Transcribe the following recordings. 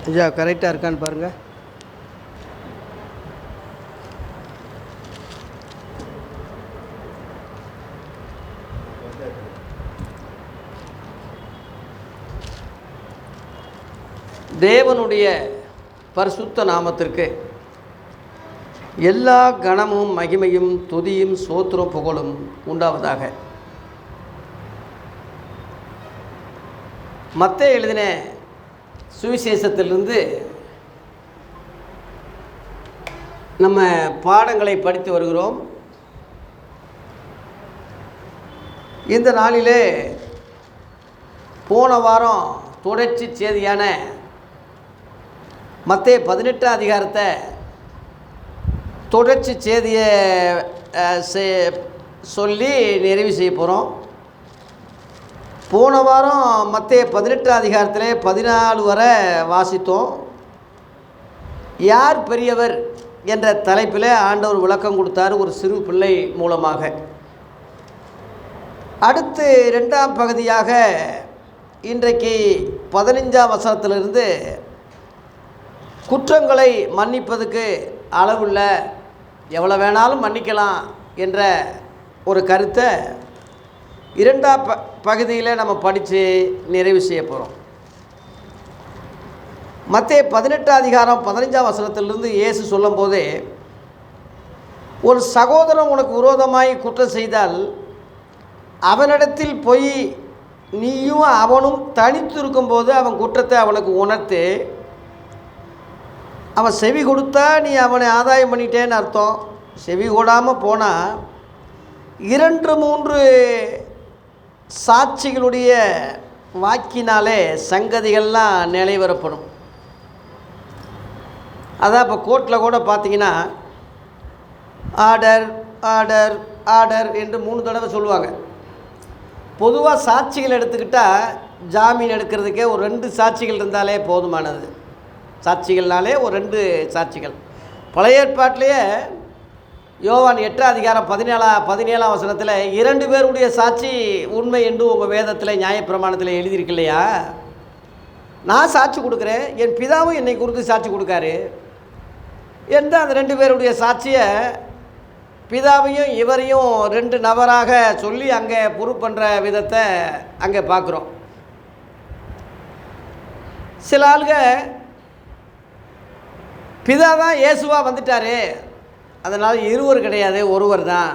ஐயா கரெக்டாக இருக்கான்னு பாருங்கள். தேவனுடைய பரிசுத்த நாமத்திற்கு எல்லா கணமும் மகிமையும் துதியும் சோத்திரம் புகழும் உண்டாவதாக. மத்தேயு எழுதின சுவிசேஷத்திலிருந்து நம்ம பாடங்களை படித்து வருகிறோம். இந்த நாளிலே போன வாரம் தொடர்ச்சி செய்தியான மத்தேயு 18 அதிகாரத்தை தொடர்ச்சி செய்தியை சொல்லி நிறைவு செய்ய போகிறோம். போன வாரம் மத்தேயு 18 அதிகாரத்தில் 14 வரை வாசித்தோம். யார் பெரியவர் என்ற தலைப்பில் ஆண்டவர் விளக்கம் கொடுத்தார் ஒரு சிறு பிள்ளை மூலமாக. அடுத்து 2ஆம் பகுதியாக இன்றைக்கு 15ஆம் வசனத்திலிருந்து குற்றங்களை மன்னிப்பதுக்கு அளவுள்ள எவ்வளோ வேணாலும் மன்னிக்கலாம் என்ற ஒரு கருத்தை 2ஆம் பகுதியில் நம்ம படித்து நிறைவு செய்ய போகிறோம். மத்தேயு 18 அதிகாரம் 15ஆம் வசனத்திலிருந்து இயேசு சொல்லும் போதே, ஒரு சகோதரன் உனக்கு விரோதமாய் குற்றம் செய்தால் அவனிடத்தில் போய் நீயும் அவனும் தனித்து இருக்கும்போது அவன் குற்றத்தை அவனுக்கு உணர்த்து, அவன் செவி கொடுத்தா நீ அவனை ஆதாயம் பண்ணிட்டேன்னு அர்த்தம். செவி கொடாமல் போனால் 2-3 சாட்சிகளுடைய வாக்கினாலே சங்கதிகள்லாம் நிலைவரப்படும். அதான் இப்போ கோர்ட்டில் கூட பார்த்தீங்கன்னா ஆர்டர் ஆர்டர் ஆர்டர் என்று 3 தடவை சொல்லுவாங்க. பொதுவாக சாட்சிகள் எடுத்துக்கிட்டால் ஜாமீன் எடுக்கிறதுக்கே ஒரு 2 சாட்சிகள் இருந்தாலே போதுமானது. சாட்சிகள்னாலே ஒரு 2 சாட்சிகள். பழைய ஏற்பாட்டிலேயே யோவான் 8 அதிகாரம் 17ஆம் வசனத்தில் 2 பேருடைய சாட்சி உண்மை என்று உங்கள் வேதத்தில் நியாயப்பிரமாணத்தில் எழுதியிருக்கு இல்லையா? நான் சாட்சி கொடுக்குறேன், என் பிதாவும் என்னை குறித்து சாட்சி கொடுக்காரு என்று அந்த 2 பேருடைய சாட்சியை பிதாவையும் இவரையும் 2 நபராக சொல்லி அங்கே ப்ரூவ் பண்ணுற விதத்தை அங்கே பார்க்குறோம். சில ஆளுங்க பிதா தான் இயேசுவாக வந்துட்டார், அதனால் இருவர் கிடையாது ஒருவர் தான்,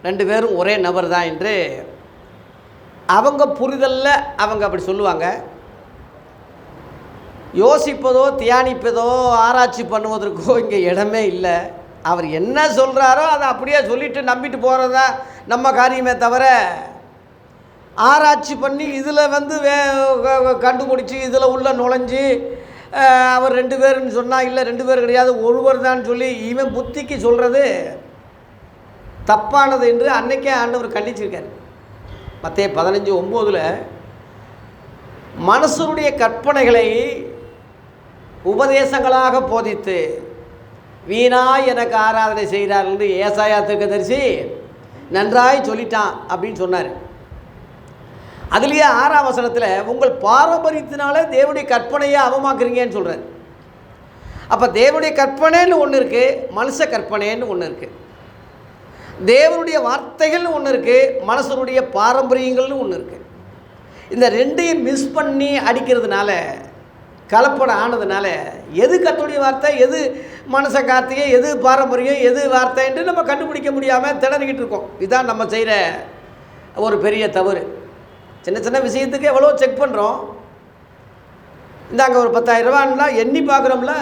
2 பேரும் ஒரே நபர் தான் என்று அவங்க புரிதலில் அவங்க அப்படி சொல்லுவாங்க. யோசிப்பதோ தியானிப்பதோ ஆராய்ச்சி பண்ணுவதற்கோ இங்கே இடமே இல்லை. அவர் என்ன சொல்கிறாரோ அதை அப்படியே சொல்லிவிட்டு நம்பிட்டு போகிறது தான் நம்ம காரியமே தவிர, ஆராய்ச்சி பண்ணி இதில் வந்து கண்டுபிடிச்சி இதில் உள்ள நுழைஞ்சி அவர் 2 பேருன்னு சொன்னால் இல்லை 2 பேர் கிடையாது ஒருவர் தான் சொல்லி இவன் புத்திக்கு சொல்கிறது தப்பானது என்று அன்னைக்கே ஆண்டவர் கண்டிச்சிருக்கார். மத்தேயு 15:9 மனுஷருடைய கற்பனைகளை உபதேசங்களாக போதித்து வீணாய் எனக்கு ஆராதனை செய்கிறார் என்று ஏசாயா தீர்க்கதரிசி நன்றாய் சொல்லிட்டான் அப்படின்னு சொன்னார். அதுலேயே 6ஆம் வசனத்தில் உங்கள் பாரம்பரியத்தினால தேவனுடைய கற்பனையை அவமாக்குறீங்கன்னு சொல்கிறார். அப்போ தேவனுடைய கற்பனைன்னு ஒன்று இருக்குது, மனுஷ கற்பனைன்னு ஒன்று இருக்குது. தேவனுடைய வார்த்தைகள்னு ஒன்று இருக்குது, மனுஷனுடைய பாரம்பரியங்கள்னு ஒன்று இருக்குது. இந்த 2ஐயும் மிஸ் பண்ணி அடிக்கிறதுனால, கலப்படம் ஆனதுனால எது கர்த்தருடைய வார்த்தை, எது மனுஷ கார்த்திகை, எது பாரம்பரியம், எது வார்த்தை என்று நம்ம கண்டுபிடிக்க முடியாமல் திணறிக்கிட்டு இருக்கோம். இதுதான் நம்ம செய்கிற ஒரு பெரிய தவறு. சின்ன சின்ன விஷயத்துக்கு எவ்வளோ செக் பண்ணுறோம். இந்தாங்க ஒரு 10,000 ரூபான்னா எண்ணி பார்க்குறோம்ல,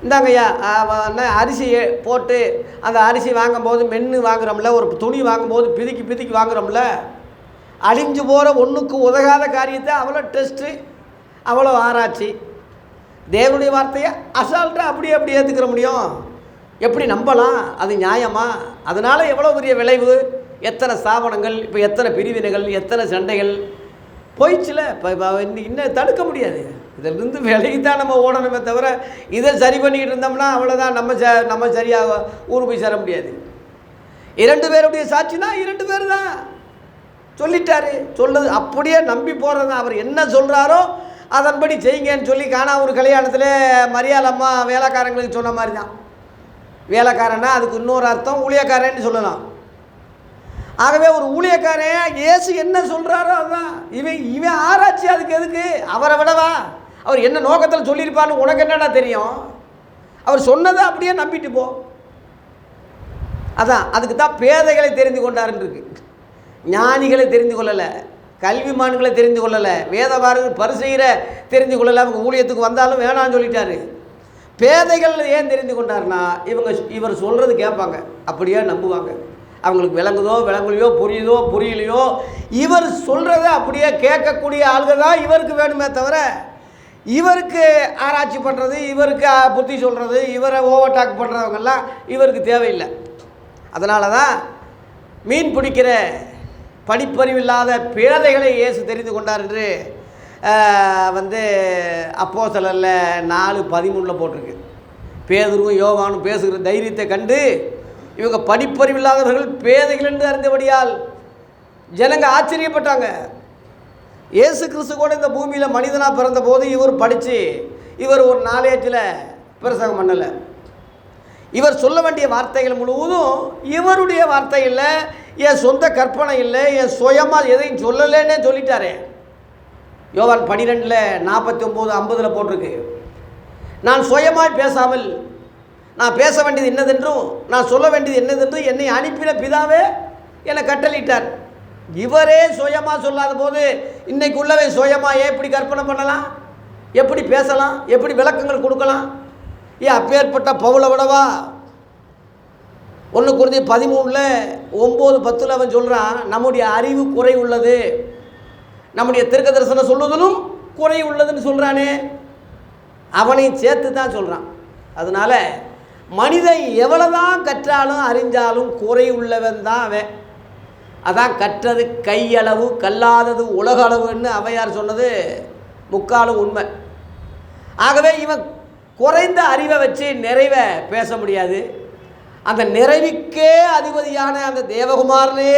இந்தாங்கய்யா அரிசி போட்டு அந்த அரிசி வாங்கும்போது மென்று வாங்குகிறோம்ல, ஒரு துணி வாங்கும்போது பிதிக்கி வாங்குகிறோம்ல, அழிஞ்சு போகிற ஒன்றுக்கு உதகாத காரியத்தை அவ்வளோ டெஸ்ட்டு, அவ்வளோ ஆராய்ச்சி. தேவனுடைய வார்த்தையை அசால்ட்டாக அப்படி ஏற்றுக்கிற முடியும்? எப்படி நம்பலாம்? அது நியாயமா? அதனால் எவ்வளோ பெரிய விளைவு, எத்தனை ஸ்தாபனங்கள், இப்போ எத்தனை பிரிவினைகள், எத்தனை சண்டைகள் போயிடுச்சுல. இப்போ இன்னும் தடுக்க முடியாது. இதிலிருந்து விலகி தான் நம்ம ஓடணுமே தவிர இதை சரி பண்ணிக்கிட்டு இருந்தோம்னா அவ்வளோதான், நம்ம சரியாக ஊர் போய் சேர முடியாது. 2 பேருடைய சாட்சினா 2 பேர் தான் சொல்லிட்டாரு. சொல்லது அப்படியே நம்பி போகிறது தான். அவர் என்ன சொல்கிறாரோ அதன்படி செய்யுங்கன்னு சொல்லி காணா ஒரு கல்யாணத்தில் மரியாள் அம்மா வேலைக்காரங்களுக்கு சொன்ன மாதிரி தான். வேலைக்காரன்னா அதுக்கு இன்னொரு அர்த்தம் ஊழியக்காரன்னு சொல்லலாம். ஆகவே ஒரு ஊழியக்காரன் இயேசு என்ன சொல்கிறாரோ அதுதான். இவன் ஆராய்ச்சி அதுக்கு எதுக்கு? அவரை விடவா? அவர் என்ன நோக்கத்தில் சொல்லியிருப்பான்னு உனக்கு என்னடா தெரியும்? அவர் சொன்னதை அப்படியே நம்பிட்டு போ. அதான் அதுக்கு தான் பேதைகளை தெரிந்து கொண்டாருன்னு இருக்கு. ஞானிகளை தெரிந்து கொள்ளலை, கல்விமான்களை தெரிந்து கொள்ளலை, வேதபாரகர் பரிசெய்கிற தெரிந்து கொள்ளலை. அவங்க ஊழியத்துக்கு வந்தாலும் வேணான்னு சொல்லிட்டாரு. பேதைகள் ஏன் தெரிந்து கொண்டாருன்னா இவர் சொல்கிறது கேட்பாங்க, அப்படியே நம்புவாங்க. அவங்களுக்கு விளங்குதோ விளங்கலையோ புரியுதோ புரியலையோ இவர் சொல்கிறத அப்படியே கேட்கக்கூடிய ஆளுகள் தான் இவருக்கு வேணுமே தவிர இவருக்கு ஆராய்ச்சி பண்ணுறது, இவருக்கு புத்தி சொல்கிறது, இவரை ஓவர்டாக் பண்ணுறவங்கெல்லாம் இவருக்கு தேவையில்லை. அதனால தான் மீன் பிடிக்கிற படிப்பறிவில்லாத பேதைகளை இயேசு தெரிந்து கொண்டார் என்று அப்போஸ்தலர்ல 4:13 போட்டிருக்கு. பேதுருவும் யோவானும் பேசுகிற தைரியத்தை கண்டு இவங்க படிப்பறிவில்லாதவர்கள் பேதைகள் என்று அறிந்தபடியால் ஜனங்க ஆச்சரியப்பட்டாங்க. இயேசு கிறிஸ்து கூட இந்த பூமியில் மனிதனாக பிறந்தபோது இவர் படித்து இவர் ஒரு நாலேஜில் பிரசங்கம் பண்ணலை. இவர் சொல்ல வேண்டிய வார்த்தைகள் முழுவதும் இவருடைய வார்த்தை இல்லை, என் சொந்த கற்பனை இல்லை, என் சுயமாக எதையும் சொல்லலைன்னே சொல்லிட்டாரே. யோவான் 12:49-50 போட்டிருக்கு. நான் சுயமாய் பேசாமல் நான் பேச வேண்டியது என்னதென்றும் நான் சொல்ல வேண்டியது என்னதென்றும் என்னை அனுப்பின பிதாவே என்னை கட்டளிட்டார். இவரே சுயமாக சொல்லாத போது இன்னைக்கு உள்ளவை சுயமாக எப்படி கற்பனை பண்ணலாம், எப்படி பேசலாம், எப்படி விளக்கங்கள் கொடுக்கலாம்? ஏன் அப்பேற்பட்ட பவுலை விடவா 1 Corinthians 13:9-10 அவன் சொல்கிறான், நம்முடைய அறிவு குறை உள்ளது, நம்முடைய தீர்க்க தரிசனம் சொல்லுவதிலும் குறை உள்ளதுன்னு சொல்கிறானே, அவனையும் சேர்த்து தான் சொல்கிறான். அதனால் மனிதன் எவ்வளோதான் கற்றாலும் அறிஞ்சாலும் குறை உள்ளவன் தான் அவன். அதான் கற்றது கையளவு கல்லாதது உலக அளவுன்னு அவையார் சொன்னது முக்காலும் உண்மை. ஆகவே இவன் குறைந்த அறிவை வச்சு நிறைவை பேச முடியாது. அந்த நிறைவுக்கே அதிபதியான அந்த தேவகுமாரனே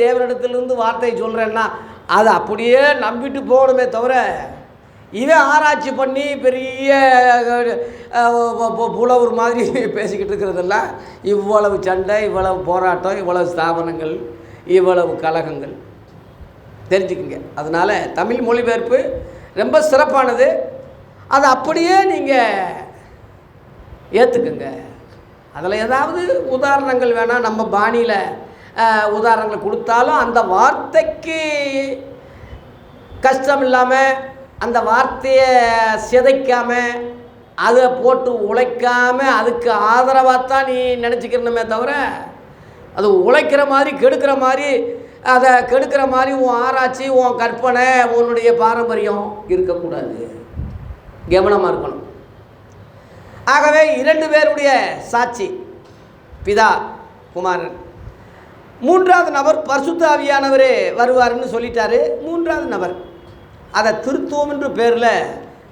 தேவனிடத்திலிருந்து வார்த்தை சொல்கிறேன்னா அதை அப்படியே நம்பிட்டு போகணுமே தவிர இவன் ஆராய்ச்சி பண்ணி பெரிய புலவர் மாதிரி பேசிக்கிட்டு இருக்கிறதெல்லாம் இவ்வளவு சண்டை, இவ்வளவு போராட்டம், இவ்வளவு ஸ்தாபனங்கள், இவ்வளவு கலகங்கள் தெரிஞ்சுக்குங்க. அதனால் தமிழ் மொழிபெயர்ப்பு ரொம்ப சிறப்பானது. அதை அப்படியே நீங்கள் ஏற்றுக்குங்க. அதில் ஏதாவது உதாரணங்கள் வேணால் நம்ம பாணியில் உதாரணங்கள் கொடுத்தாலும் அந்த வார்த்தைக்கு கஷ்டம் இல்லாமல், அந்த வார்த்தையை சிதைக்காமல், அதை போட்டு உழைக்காமல் அதுக்கு ஆதரவாக தான் நீ நினச்சிக்கிறணுமே தவிர அது உழைக்கிற மாதிரி கெடுக்கிற மாதிரி அதை கெடுக்கிற மாதிரி உன் ஆராய்ச்சி, உன் கற்பனை, உன்னுடைய பாரம்பரியம் இருக்கக்கூடாது. கவனமாக இருக்கணும். ஆகவே 2 பேருடைய சாட்சி, பிதா குமாரன். 3வது நபர் பரிசுத்த ஆவியானவர் வருவார்னு சொல்லிட்டாரு. 3வது நபர் அதை திருத்துவம் என்ற பேரில்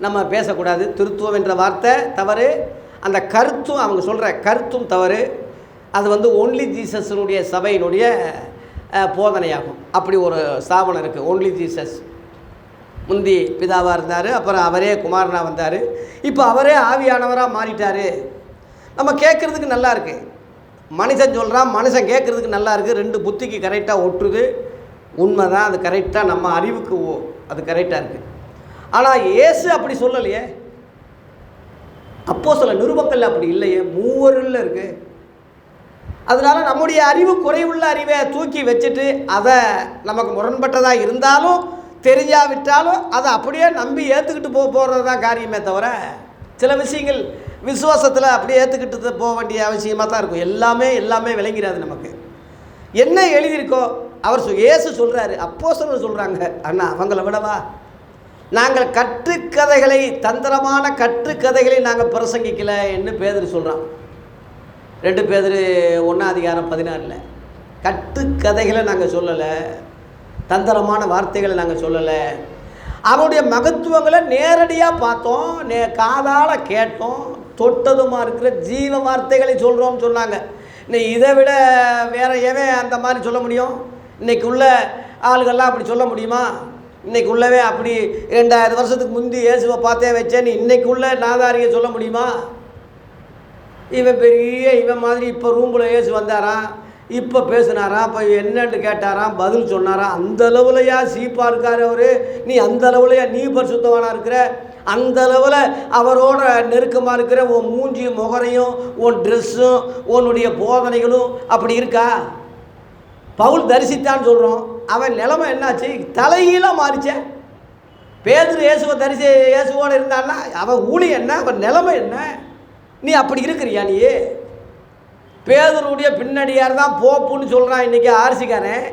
நம்ம பேசக்கூடாது. திருத்துவம் என்ற வார்த்தை தவறு. அந்த கருத்தும் அவங்க சொல்கிற கருத்தும் தவறு. அது ஒன்லி ஜீசஸனுடைய சபையினுடைய போதனையாகும். அப்படி ஒரு ஸ்தாபனம் இருக்குது, ஒன்லி ஜீசஸ். முந்தி பிதாவாக இருந்தார், அப்புறம் அவரே குமாரனாக வந்தார், இப்போ அவரே ஆவியானவராக மாறிட்டார். நம்ம கேட்குறதுக்கு நல்லா இருக்குது. மனுஷன் சொல்கிறான், மனுஷன் கேட்குறதுக்கு நல்லா இருக்குது, 2 புத்திக்கு கரெக்டாக ஒட்டுது. உண்மை தான், அது கரெக்டாக நம்ம அறிவுக்கு அது கரெக்டாக இருக்குது. ஆனால் இயேசு அப்படி சொல்லலையே. அப்போஸ்தல நிருபங்கள் அப்படி இல்லையே, 3 இருக்குது. அதனால் நம்முடைய அறிவு குறைவுள்ள அறிவை தூக்கி வச்சுட்டு அதை நமக்கு முரண்பட்டதாக இருந்தாலும் தெரிஞ்சாவிட்டாலும் அதை அப்படியே நம்பி ஏற்றுக்கிட்டு போகிறது தான் காரியமே தவிர சில விஷயங்கள் விசுவாசத்தில் அப்படியே ஏற்றுக்கிட்டு போக வேண்டிய அவசியமாக தான் இருக்கும். எல்லாமே விளங்கிறாது நமக்கு. என்ன எழுதியிருக்கோ அவர் இயேசு சொல்கிறாரு, அப்போஸ்தலர் சொல்கிறாங்க. அண்ணா அவங்கள விடவா நாங்கள் கட்டுக்கதைகளை, தந்திரமான கட்டுக்கதைகளை நாங்கள் பிரசங்கிக்கலை என்று பேதுரு சொல்கிறான். 2 பேதுரு 1:16 கட்டுக்கதைகளை நாங்கள் சொல்லலை, தந்திரமான வார்த்தைகளை நாங்கள் சொல்லலை. அவருடைய மகத்துவங்களை நேரடியாக பார்த்தோம், காதால் கேட்டோம், தொட்டதுமா இருக்கிற ஜீவ வார்த்தைகளை சொல்கிறோம்னு சொன்னாங்க. இன்னைக்கு இதை விட வேறு எவன் அந்த மாதிரி சொல்ல முடியும்? இன்றைக்கி உள்ள ஆளுகள்லாம் அப்படி சொல்ல முடியுமா? இன்னைக்குள்ளவே அப்படி 2000 வருஷத்துக்கு முந்தி இயேசுவை பார்த்தே வச்சேன், நீ இன்னைக்குள்ள நாதாரியை சொல்ல முடியுமா? இவன் பெரிய இவன் மாதிரி இப்போ ரூமில் இயேசு வந்தாராம், இப்போ பேசினாராம், இப்போ என்னன்னு கேட்டாராம், பதில் சொன்னாராம். அந்த அளவுலையா சீப்பாக இருக்கார் அவர்? நீ அந்த அளவுலையா நீ பரிசுத்தவானாக இருக்கிற? அந்த அளவில் அவரோட நெருக்கமாக இருக்கிற உன் மூஞ்சியும் முகரையும் உன் ட்ரெஸ்ஸும் உன்னுடைய போதனைகளும் அப்படி இருக்கா? பவுல் தரிசித்தான்னு சொல்கிறோம், அவன் நிலைமை என்னாச்சு? தலைகீழாக மாறிச்சே. பேதுரு இயேசுவோடு இருந்தான்னா அவன் ஊழியம் என்ன, அவன் நிலைமை என்ன? நீ அப்படி இருக்கிறியா? நீ பேதுருவுடைய பின்னடியார் தான் போப்புன்னு சொல்கிறான் இன்றைக்கி ஆர்சிக்காரன்.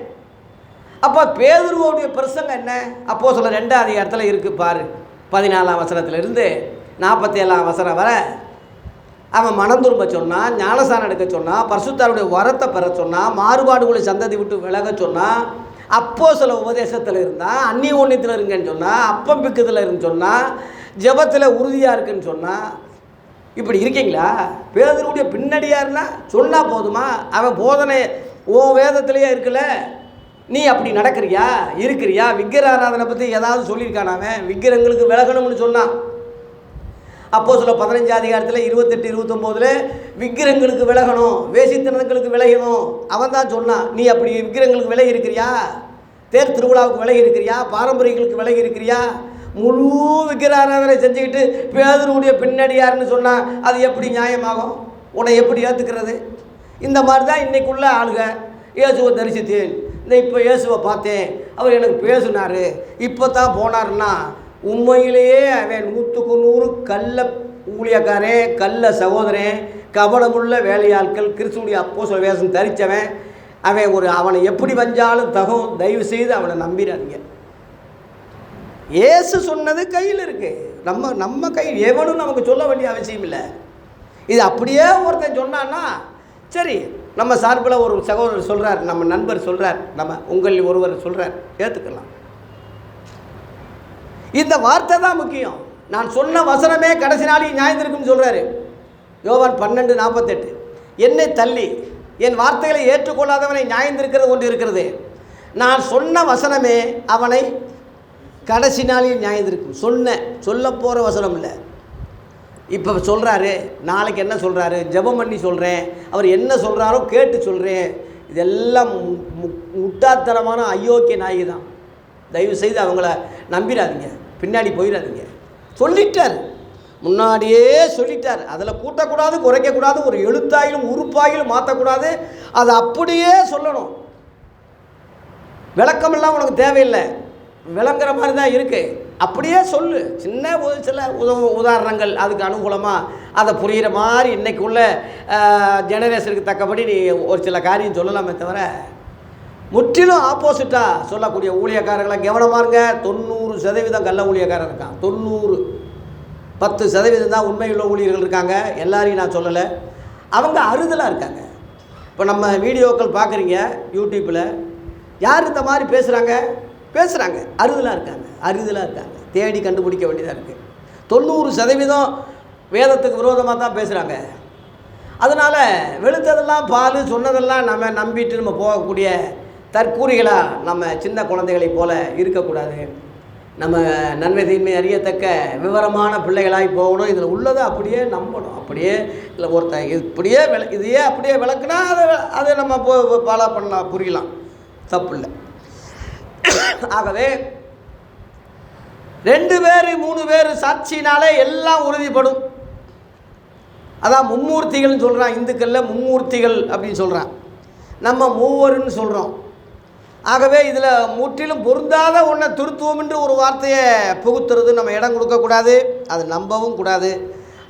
அப்போ பேதுருவோடைய பிரசங்கம் என்ன? அப்போஸ்தலர் 2ஆம் அதிகாரத்தில் இருக்குது பாரு, 14ஆம் வசனத்திலிருந்து 47ஆம் வசனம் வரை. அவன் மனம் திரும்ப சொன்னான், ஞானஸ்நானம் எடுக்க சொன்னான், பரிசுத்தாருடைய வரத்தை பெற சொன்னான், மாறுபாடுகளை சந்ததி விட்டு விலக சொன்னான், அப்போஸ்தல உபதேசத்தில் இருந்தான், அந்நிய ஒன்றியத்தில் இருங்கன்னு சொன்னான், அப்பம் பிக்குதில் இருன்னு சொன்னான், ஜெபத்தில் உறுதியாக இருக்குன்னு சொன்னான். இப்படி இருக்கீங்களா? பேதுருவுடைய பின்னடியார்னா சொன்னால் போதுமா? அவன் போதனை ஓ வேதத்திலேயே இருக்குல்ல, நீ அப்படி நடக்கிறியா இருக்கிறியா? விக்கிர ஆராதனை பற்றி ஏதாவது சொல்லியிருக்கான்? அவன் விக்கிரங்களுக்கு விலகணும்னு சொன்னான். அப்போஸ்தலர் 15ஆம் அதிகாரத்தில் 28, 29 விக்கிரங்களுக்கு விலகணும், வேசித்தனங்களுக்கு விலகணும் அவன் தான் சொன்னான். நீ அப்படி விக்கிரங்களுக்கு விலகி இருக்கிறியா? தேர் திருவிழாவுக்கு விலகி இருக்கிறியா? பாரம்பரியங்களுக்கு விலகி இருக்கிறியா? முழு விக்கிர ஆராதனை செஞ்சுக்கிட்டு பேதுருவுடைய பின்னடியார்னு சொன்னால் அது எப்படி நியாயமாகும்? உன்னை எப்படி ஏற்றுக்கிறது? இந்த மாதிரி தான் இன்றைக்குள்ள ஆளுக. இயேசுவை தரிசித்தேன், இந்த இப்போ இயேசுவை பார்த்தேன், அவர் எனக்கு பேசினார், இப்போ தான் போனார்னா உண்மையிலேயே அவன் 100க்கு 100 கள்ள ஊழியக்காரன், கள்ள சகோதரன், கபடமுள்ள வேலையாட்கள், கிறிஸ்துவுடைய அப்போஸ்தல வேஷம் தரித்தவன் அவன். அவனை எப்படி வஞ்சாலும் தகும். தயவு செய்து அவனை நம்பிடாதீங்க. இயேசு சொன்னது கையில் இருக்குது, நம்ம கையில். எவனும் நமக்கு சொல்ல வேண்டிய அவசியம் இல்லை. இது அப்படியே ஒருத்தன் சொன்னான்னா சரி, நம்ம சார்பில் ஒரு சகோதரர் சொல்கிறார், நம்ம நண்பர் சொல்கிறார், நம்ம உங்களில் ஒருவர் சொல்கிறார், ஏற்றுக்கலாம். இந்த வார்த்தை தான் முக்கியம். நான் சொன்ன வசனமே கடைசி நாளைக்கு நியாயத்திற்குன்னு சொல்கிறாரு யோவான் 12:48. என்னை தள்ளி என் வார்த்தைகளை ஏற்றுக்கொள்ளாதவனை நியாயந்திருக்கிறது ஒன்று இருக்கிறது. நான் சொன்ன வசனமே அவனை கடைசி நாளில் நியாயந்திருக்கும். சொல்ல போகிற வசனம் இல்லை. இப்போ சொல்கிறாரு, நாளைக்கு என்ன சொல்கிறாரு? ஜெபம் பண்ணி சொல்கிறேன், அவர் என்ன சொல்கிறாரோ கேட்டு சொல்கிறேன். இதெல்லாம் முட்டாள்தனமான அயோக்கிய நாயகி தான். தயவுசெய்து அவங்கள நம்பிடாதீங்க, பின்னாடி போயிடாதீங்க. சொல்லிட்டார், முன்னாடியே சொல்லிட்டார். அதில் கூட்டக்கூடாது, குறைக்கக்கூடாது, ஒரு எழுத்தாயிலும் உறுப்பாயிலும் மாற்றக்கூடாது. அதை அப்படியே சொல்லணும். விளக்கமெல்லாம் உனக்கு தேவையில்லை, விளங்குற மாதிரி தான் இருக்குது. அப்படியே சொல்லு. சில உதாரணங்கள் அதுக்கு அனுகூலமாக அதை புரிகிற மாதிரி இன்றைக்கு உள்ள ஜெனரேஷனுக்கு தக்கபடி நீ ஒரு சில காரியம் சொல்லலாமே தவிர முற்றிலும் ஆப்போசிட்டாக சொல்லக்கூடிய ஊழியக்காரர்களை கவனமாக இருங்க. 90% கள்ள ஊழியக்காரர் இருக்கான். 10% தான் உண்மையுள்ள ஊழியர்கள் இருக்காங்க. எல்லாரையும் நான் சொல்லலை. அவங்க அறுதலாக இருக்காங்க. இப்போ நம்ம வீடியோக்கள் பார்க்குறீங்க யூடியூப்பில், யார் இந்த மாதிரி பேசுகிறாங்க அறுதலாக இருக்காங்க. தேடி கண்டுபிடிக்க வேண்டியதாக இருக்குது. 90% வேதத்துக்கு விரோதமாக தான் பேசுகிறாங்க. அதனால் வெளுத்ததெல்லாம் பால், சொன்னதெல்லாம் நம்ம நம்பிட்டு நம்ம போகக்கூடிய தற்கூறிகளாக நம்ம சின்ன குழந்தைகளைப் போல இருக்கக்கூடாது. நம்ம நன்மை தீமை அறியத்தக்க விவரமான பிள்ளைகளாகி போகணும். இதில் உள்ளதை அப்படியே நம்பணும். அப்படியே இல்லை ஒருத்தன் இப்படியே இதையே அப்படியே விளக்குனா அதை நம்ம ஃபாலோ பண்ணலாம், புரியலாம், தப்பு இல்லை. ஆகவே 2 பேர் 3 பேர் சாட்சினாலே எல்லாம் உறுதிப்படும். அதான் மும்மூர்த்திகள்னு சொல்கிறான். இந்துக்களில் மும்மூர்த்திகள் அப்படின்னு சொல்கிறான், நம்ம மூவருன்னு சொல்கிறோம். ஆகவே இதில் முற்றிலும் பொருந்தாத ஒன்றை திருத்துவம் என்று ஒரு வார்த்தையை புகுத்துறது நம்ம இடம் கொடுக்கக்கூடாது, அது நம்பவும் கூடாது.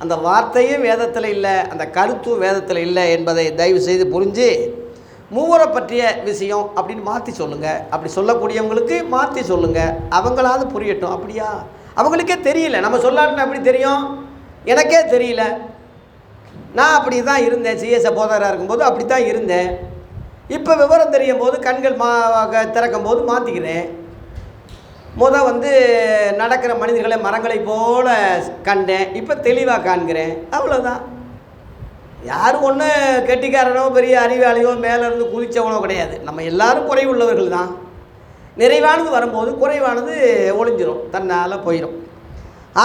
அந்த வார்த்தையும் வேதத்தில் இல்லை, அந்த கருத்தும் வேதத்தில் இல்லை என்பதை தயவு செய்து புரிஞ்சு மூவரை பற்றிய விஷயம் அப்படின்னு மாற்றி சொல்லுங்கள். அப்படி சொல்லக்கூடியவங்களுக்கு மாற்றி சொல்லுங்கள், அவங்களாவது புரியட்டும். அப்படியா? அவங்களுக்கே தெரியல, நம்ம சொல்லாட்டினா எப்படி தெரியும்? எனக்கே தெரியல. நான் அப்படி தான் இருந்தேன், சிஎஸ் போதகராக இருக்கும்போது அப்படி தான் இருந்தேன். இப்போ விவரம் தெரியும் போது கண்கள் திறக்கும் போது மாற்றிக்கிறேன். நடக்கிற மனிதர்களை மரங்களை போல கண்டேன், இப்போ தெளிவாக காண்கிறேன். அவ்வளோதான். யாரும் ஒன்று கெட்டிக்காரனோ பெரிய அறிவாளியோ மேலேருந்து குதித்தவனோ கிடையாது. நம்ம எல்லாரும் குறைவுள்ளவர்கள் தான். நிறைவானது வரும்போது குறைவானது ஒளிஞ்சிரும், தன்னால் போயிடும்.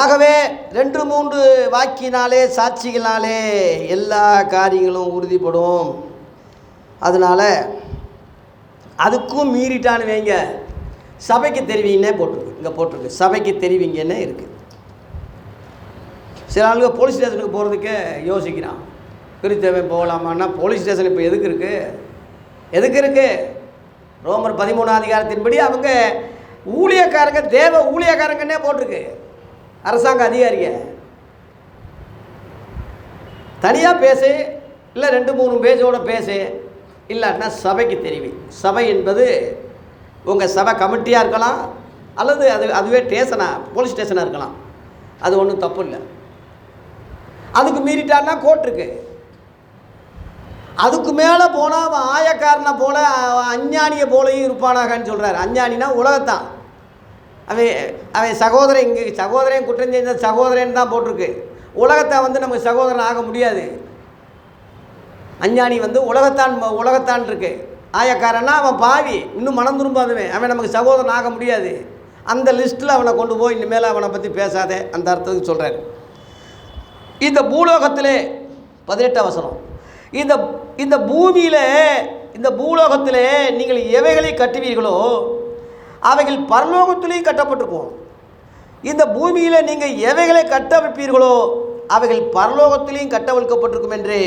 ஆகவே 2-3 வாக்கினாலே சாட்சிகளாலே எல்லா காரியங்களும் உறுதிப்படும். அதனால் அதுக்கும் மீறிட்டான்னு வைங்க, சபைக்கு தெரிவிங்கன்னே போட்டிருக்கு. இங்கே போட்டிருக்கு சபைக்கு தெரிவிங்கன்னே இருக்குது. சில ஆளுங்க போலீஸ் ஸ்டேஷனுக்கு போகிறதுக்கே யோசிக்கிறான். கிறிஸ்தவன் போகலாமான்னா போலீஸ் ஸ்டேஷன் இப்போ எதுக்கு இருக்குது? ரோமர் 13ஆம் அதிகாரத்தின்படி அவங்க ஊழியக்காரங்க, தேவ ஊழியக்காரங்கன்னே போட்டிருக்கு. அரசாங்க அதிகாரிங்க தனியாக பேசு, இல்லை 2-3 பேஜோட பேசு, இல்லாட்டினா சபைக்கு தெரிவி. சபை என்பது உங்கள் சபை கமிட்டியாக இருக்கலாம், அல்லது அதுவே போலீஸ் ஸ்டேஷனாக இருக்கலாம். அது ஒன்றும் தப்பு இல்லை. அதுக்கு மீறிட்டான்னா கோர்ட் இருக்கு. அதுக்கு மேலே போனால் அவன் ஆயக்காரனை போல அஞ்ஞானியை போலையும் இருப்பானாகன்னு சொல்கிறார். அஞ்ஞானினா உலகத்தான். அவன் சகோதரன், இங்கே சகோதரன் குற்றம் செஞ்ச சகோதரன் தான் போட்டிருக்கு. உலகத்தை நமக்கு சகோதரன் ஆக முடியாது. அஞ்ஞானி உலகத்தான் இருக்கு. ஆயக்காரன்னா அவன் பாவி, இன்னும் மனம் திரும்பாதவன், அவன் நமக்கு சகோதரன் ஆக முடியாது. அந்த லிஸ்ட்டில் அவனை கொண்டு போய் இனிமேல் அவனை பற்றி பேசாதே, அந்த அர்த்தத்துக்கு சொல்கிறார். இந்த பூலோகத்திலே 18ஆம் வசனம், இந்த பூமியில், இந்த பூலோகத்திலே நீங்கள் எவைகளை கட்டுவீர்களோ அவைகள் பரலோகத்திலையும் கட்டப்பட்டிருக்கும். இந்த பூமியில் நீங்கள் எவைகளை கட்டமைப்பீர்களோ அவைகள் பரலோகத்திலையும் கட்டவிழ்க்கப்பட்டிருக்கும் என்று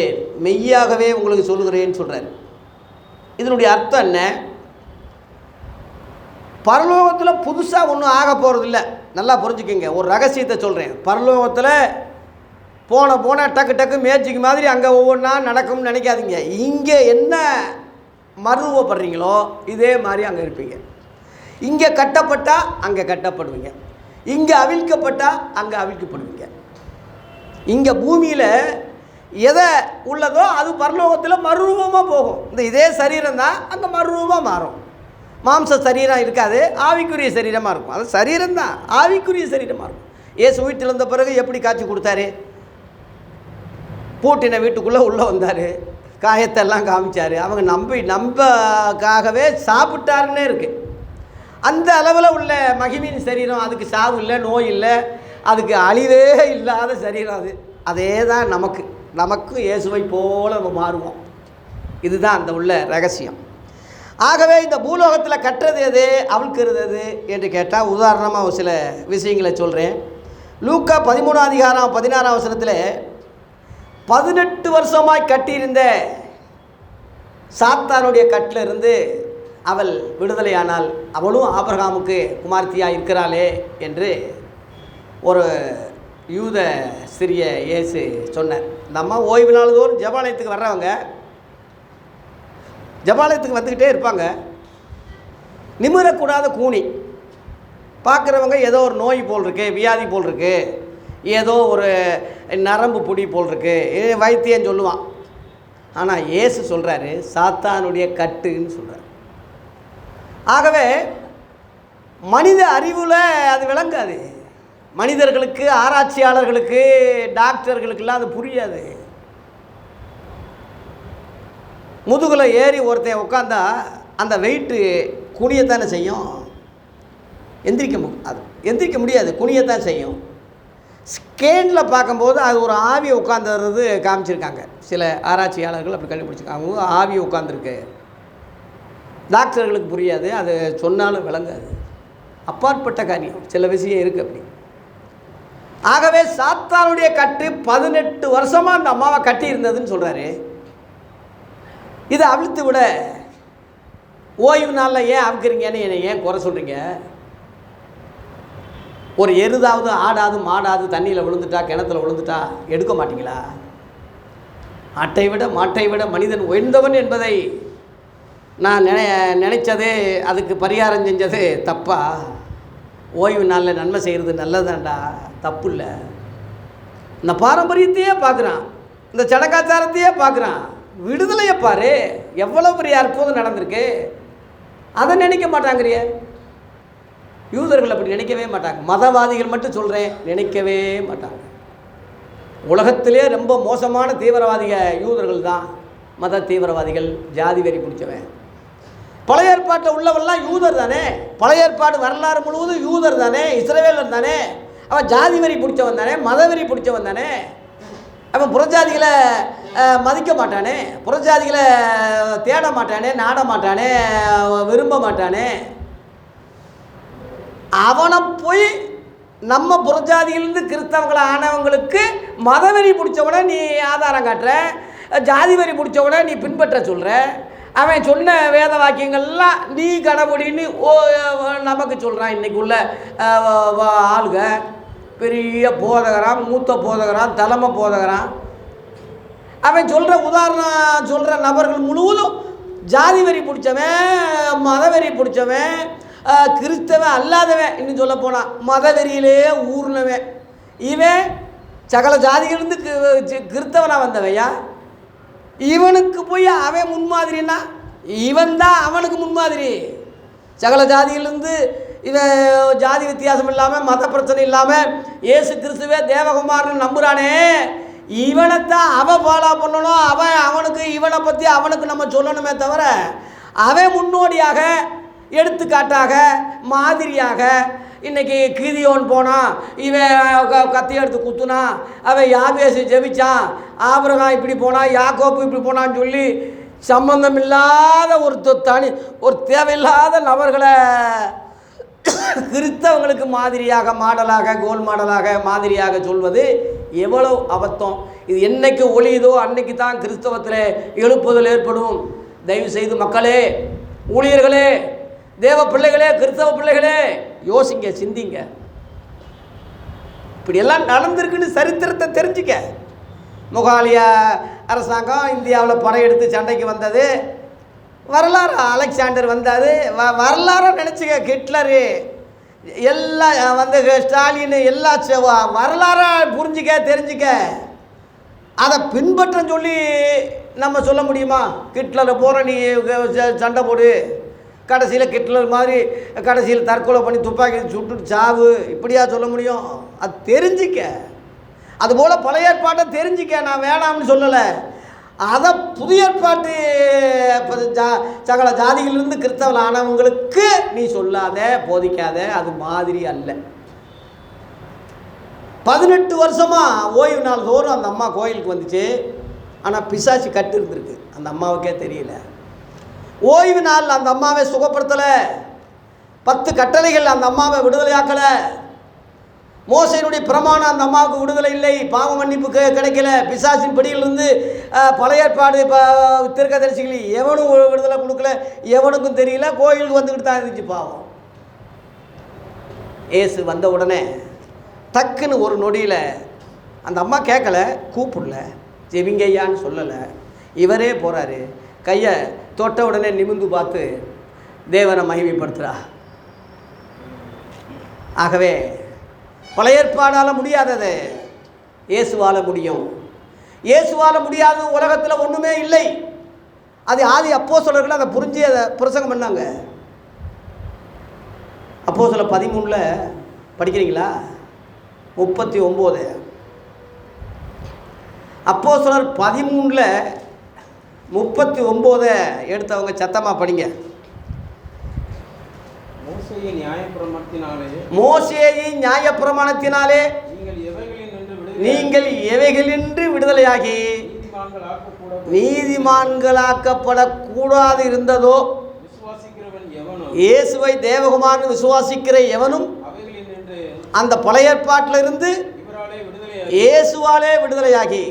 மெய்யாகவே உங்களுக்கு சொல்லுகிறேன்னு சொல்கிறார். இதனுடைய அர்த்தம் என்ன? பரலோகத்தில் புதுசாக ஒன்றும் ஆக போகிறதில்ல. நல்லா புரிஞ்சுக்கோங்க, ஒரு ரகசியத்தை சொல்கிறேன். பரலோகத்தில் போன டக்கு மேஜிக் மாதிரி அங்கே ஒவ்வொன்றா நடக்கும்னு நினைக்காதீங்க. இங்கே என்ன மறுரூபப்படுறீங்களோ இதே மாதிரி அங்கே இருப்பீங்க. இங்கே கட்டப்பட்டால் அங்கே கட்டப்படுவீங்க, இங்கே அவிழ்க்கப்பட்டால் அங்கே அவிழ்க்கப்படுவீங்க. இங்கே பூமியில் எதை உள்ளதோ அது பரலோகத்தில் மறுரூபமாக போகும். இதே சரீரம் தான் அங்கே மறுரூபமாக மாறும். மாம்ச சரீரம் இருக்காது, ஆவிக்குரிய சரீரமாக இருக்கும். அது சரீரம் தான், ஆவிக்குரிய சரீரமாக இருக்கும். இயேசு வீட்டில் இருந்த பிறகு எப்படி காட்சி கொடுத்தாரு? பூட்டின வீட்டுக்குள்ளே உள்ளே வந்தார், காயத்தெல்லாம் காமிச்சார். அவங்க நம்பக்காகவே சாப்பிட்டாருன்னே இருக்குது. அந்த அளவில் உள்ள மகிமையின் சரீரம். அதுக்கு சாவு இல்லை, நோய் இல்லை, அதுக்கு அழிவே இல்லாத சரீரம் அது. அதே தான் நமக்கும் இயேசுவை போல நம்ம மாறுவோம். இதுதான் அந்த உள்ள ரகசியம். ஆகவே இந்த பூலோகத்தில் கட்டுறது எது, அவிழ்க்கிறது எது என்று கேட்டால் உதாரணமாக சில விஷயங்களை சொல்கிறேன். லூக்கா 13ஆம் அதிகாரம் 16ஆம் வசனத்தில் 18 வருஷமாய் கட்டியிருந்த சாத்தானுடைய கட்டிலிருந்து அவள் விடுதலையானால் அவளும் ஆபிரகாமுக்கு குமார்த்தியாக இருக்கிறாளே என்று ஒரு யூத சிறிய இயேசு சொன்னார். நம்ம ஓய்வு நாள்தோறும் ஜெபாலயத்துக்கு வர்றவங்க ஜெபாலயத்துக்கு வந்துக்கிட்டே இருப்பாங்க. நிமிரக்கூடாத கூனி பார்க்குறவங்க ஏதோ ஒரு நோய் போல் இருக்குது, வியாதி போல் இருக்குது, ஏதோ ஒரு நரம்பு பொடி போல் இருக்குது, வைத்தியம் சொல்லுவான். ஆனால் இயேசு சொல்கிறாரு சாத்தானுடைய கட்டுன்னு சொல்கிறார். ஆகவே மனித அறிவில் அது விளங்காது. மனிதர்களுக்கு, ஆராய்ச்சியாளர்களுக்கு, டாக்டர்களுக்கெல்லாம் அது புரியாது. முதுகில் ஏறி ஒருத்தன் உட்காந்தா அந்த வெயிட்டு குனியத்தானே செய்யும், எந்திரிக்க முடியாது, குனியத்தான் செய்யும். ஸ்கேனில் பார்க்கும்போது அது ஒரு ஆவி உட்காந்துறது காமிச்சிருக்காங்க. சில ஆராய்ச்சியாளர்கள் அப்படி கண்டுபிடிச்சிருக்காங்க. அவங்க ஆவி உட்காந்துருக்கு. டாக்டர்களுக்கு புரியாது, அது சொன்னாலும் விளங்காது. அப்பாற்பட்ட காரியம், சில விஷயம் இருக்குது அப்படி. ஆகவே சாத்தானுடைய கட்டு 18 வருஷமாக அந்த அம்மாவை கட்டி இருந்ததுன்னு சொல்கிறாரு. இதை அவிழ்த்து விட ஓய்வு நாளில் ஏன் அவிக்கிறீங்கன்னு என்னை ஏன் குறை சொல்கிறீங்க? ஒரு எருதாவது, ஆடாது, மாடாது தண்ணியில் விழுந்துட்டா, கிணத்துல விழுந்துட்டா எடுக்க மாட்டிங்களா? மாட்டை விட மனிதன் உயர்ந்தவன் என்பதை நான் நினைச்சதே, அதுக்கு பரிகாரம் செஞ்சது தப்பா? ஓய்வு நாளில் நன்மை செய்கிறது நல்லதாண்டா, தப்பு இல்லை. இந்த பாரம்பரியத்தையே பார்க்குறான், இந்த சடங்காச்சாரத்தையே பார்க்குறான். விடுதலையை பாரு, எவ்வளோ பெரிய அற்புதம் நடந்திருக்கு. அதை நினைக்க மாட்டாங்கிறிய. யூதர்கள் அப்படி நினைக்கவே மாட்டாங்க. மதவாதிகள் மட்டும் சொல்கிறேன், நினைக்கவே மாட்டாங்க. உலகத்திலே ரொம்ப மோசமான தீவிரவாதிகள் யூதர்கள் தான். மத தீவிரவாதிகள், ஜாதி வெறி பிடிச்சவன். பழைய ஏற்பாட்டில் உள்ளவெல்லாம் யூதர் தானே, பழைய ஏற்பாடு வரலாறு முழுவதும் யூதர் தானே, இஸ்ரவேலர் தானே, அவன் ஜாதி வரி பிடிச்சவன் தானே, மத வரி பிடிச்சவன் தானே. அவன் புறஜாதிகளை மதிக்க மாட்டானே, புறஜாதிகளை தேட மாட்டானே, நாட மாட்டானே, விரும்ப மாட்டானே. அவனை போய் நம்ம புறஜாதியிலிருந்து கிறிஸ்தவங்களை ஆனவங்களுக்கு மதவெறி பிடிச்சவனை நீ ஆதாரம் காட்டுற, ஜாதி வரி பிடிச்சவனை நீ பின்பற்ற சொல்கிற. அவன் சொன்ன வேத வாக்கியங்கள்லாம் நீ கடைபிடின்னு நமக்கு சொல்கிறான். இன்றைக்கி உள்ள ஆளுக பெரிய போதகரான், மூத்த போதகரான், தலைமை போதகரான். அவன் சொல்கிற உதாரணம் சொல்கிற நபர்கள் முழுவதும் ஜாதி வரி பிடிச்சவன், மதவெறி பிடிச்சவன், கிறிஸ்தவன் அல்லாதவன், இன்னும் சொல்ல போனான் மதவெறியிலே ஊர்னவன். இவன் சகல ஜாதிகளிலிருந்து கிறிஸ்தவனாக வந்தவையா? இவனுக்கு போய் அவன் முன்மாதிரின்னா இவன் தான் அவனுக்கு முன்மாதிரி. சகல ஜாதியிலிருந்து இவன் ஜாதி வித்தியாசம் இல்லாமல், மத பிரச்சனை இல்லாமல் இயேசு கிறிஸ்துவே தேவகுமார்னு நம்புகிறானே, இவனைத்தான் அவன் ஃபாலோ பண்ணணும். அவனுக்கு இவனை பற்றி அவனுக்கு நம்ம சொல்லணுமே தவிர, அவன் முன்னோடியாக, எடுத்துக்காட்டாக, மாதிரியாக. இன்றைக்கி கீதியோன் போனான், இவன் கத்தி எடுத்து குத்துனான், அவன் யாபேசு ஜெபிச்சான், ஆபிரகாம் இப்படி போனான், யாக்கோப்பு இப்படி போனான்னு சொல்லி சம்பந்தம் இல்லாத ஒரு தேவையில்லாத நபர்களை கிறிஸ்தவங்களுக்கு மாதிரியாக, மாடலாக, கோல் மாடலாக, மாதிரியாக சொல்வது எவ்வளோ அபத்தம். இது என்னைக்கு ஒளியுதோ அன்னைக்கு தான் கிறிஸ்தவத்தில் எழுப்புதல் ஏற்படும். தயவு செய்து மக்களே, ஊழியர்களே, தேவ பிள்ளைகளே, கிறிஸ்தவ பிள்ளைகளே, யோசிங்க, சிந்திங்க. இப்படியெல்லாம் நடந்திருக்குன்னு சரித்திரத்தை தெரிஞ்சுக்க. முகாலிய அரசாங்கம் இந்தியாவில் படையெடுத்து சண்டைக்கு வந்தது வரலாறு. அலெக்சாண்டர் வந்தார் வரலாறாக நினச்சிக்க. ஹிட்லரு எல்லாம் வந்து ஸ்டாலின் எல்லாம் வரலாறாக புரிஞ்சிக்க, தெரிஞ்சிக்க. அதை பின்பற்ற சொல்லி நம்ம சொல்ல முடியுமா? ஹிட்லரை போகிற நீ சண்டை போடு, கடைசியில் ஹிட்லர் மாதிரி கடைசியில் தற்கொலை பண்ணி துப்பாக்கி சுட்டு சாவு, இப்படியா சொல்ல முடியும்? அது தெரிஞ்சிக்க. அதுபோல் பழைய ஏற்பாட்டை தெரிஞ்சிக்க. நான் வேணாம்னு சொல்லலை. அதை புதிய ஏற்பாட்டு சகல ஜாதிகளிலிருந்து கிறிஸ்தவ ஆனவங்களுக்கு நீ சொல்லாத, போதிக்காத. அது மாதிரி அல்ல. 18 வருஷமாக ஓய்வு நாள் தோறும் அந்த அம்மா கோயிலுக்கு வந்துச்சு. ஆனால் பிசாசு கட்டு இருந்திருக்கு, அந்த அம்மாவுக்கே தெரியல. ஓய்வு நாள் அந்த அம்மாவை சுகப்படுத்தலை. 10 கட்டளைகள் அந்த அம்மாவை விடுதலையாக்கலை. மோசையினுடைய பிரமாணம் அந்த அம்மாவுக்கு விடுதலை இல்லை, பாவ மன்னிப்பு கிடைக்கல. பிசாசின் பிடியிலிருந்து பழைய ஏற்பாடு தீர்க்கதரிசிகள் எவனும் விடுதலை கொடுக்கல, எவனுக்கும் தெரியல. கோயிலுக்கு வந்துக்கிட்டு தான் இருந்துச்சு பாவம். ஏசு வந்த உடனே டக்குன்னு ஒரு நொடியில் அந்த அம்மா கேட்கல, கூப்பிடல, ஜெபிங்கய்யான்னு சொல்லலை. இவரே போகிறாரு, கையை தொட்ட உடனே நிமிந்து பார்த்து தேவனை மகிமைப்படுத்துகிறா. ஆகவே பழைய ஏற்பாடால் முடியாதது இயேசுவால் முடியும். இயேசுவால் முடியாத உலகத்தில் ஒன்றுமே இல்லை. அது ஆதி அப்போஸ்தலர்கள் அதை புரிஞ்சு அதை பிரசங்கம் பண்ணாங்க. அப்போஸ்தலர் 13 படிக்கிறீங்களா? 39. அப்போஸ்தலர் 13 39 எடுத்தவங்க சத்தமாக படிங்க. மோசேயின் நியாயப்பிரமாணத்தினாலே நீங்கள் எவைகளின்றி விடுதலையாகி நீதிமான்களாக்கப்படக்கூடாது இருந்ததோ, இயேசுவை தேவகுமார்னு விசுவாசிக்கிற எவனும் அந்த பழைய ஏற்பாட்டிலிருந்து இயேசுவாலே விடுதலையாகி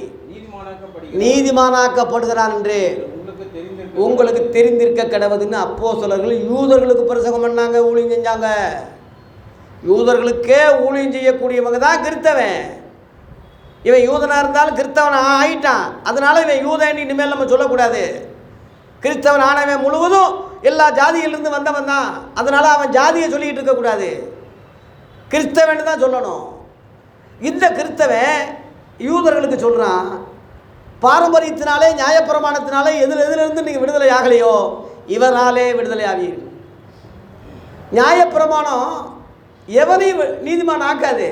நீதிமானாக்கப்படுகிறான் என்று உங்களுக்கு தெரிந்திருக்க கடவுதுன்னு அப்போஸ்தலர்கள் யூதர்களுக்கு பிரசங்கம் பண்ணாங்க, ஊழியம் செஞ்சாங்க. யூதர்களுக்கே ஊழியம் செய்யக்கூடியவங்க தான் கிறிஸ்தவன். இவன் யூதனாக இருந்தாலும் கிறிஸ்தவன் ஆகிட்டான். அதனால இவன் யூதன் இனிமேல் நம்ம சொல்லக்கூடாது. கிறிஸ்தவன் ஆனவன் முழுவதும் எல்லா ஜாதியிலிருந்து வந்தவன் தான். அதனால் அவன் ஜாதியை சொல்லிக்கிட்டு இருக்கக்கூடாது, கிறிஸ்தவன் தான் சொல்லணும். இந்த கிறிஸ்தவன் யூதர்களுக்கு சொல்கிறான், பாரம்பரியத்தினாலே நியாயப்பிரமாணத்தினாலே எதிலிருந்து நீங்கள் விடுதலை ஆகலையோ இவராலே விடுதலை ஆவீர்கள். நியாயப்பிரமாணம் எவனையும் நீதிமான் ஆக்காது.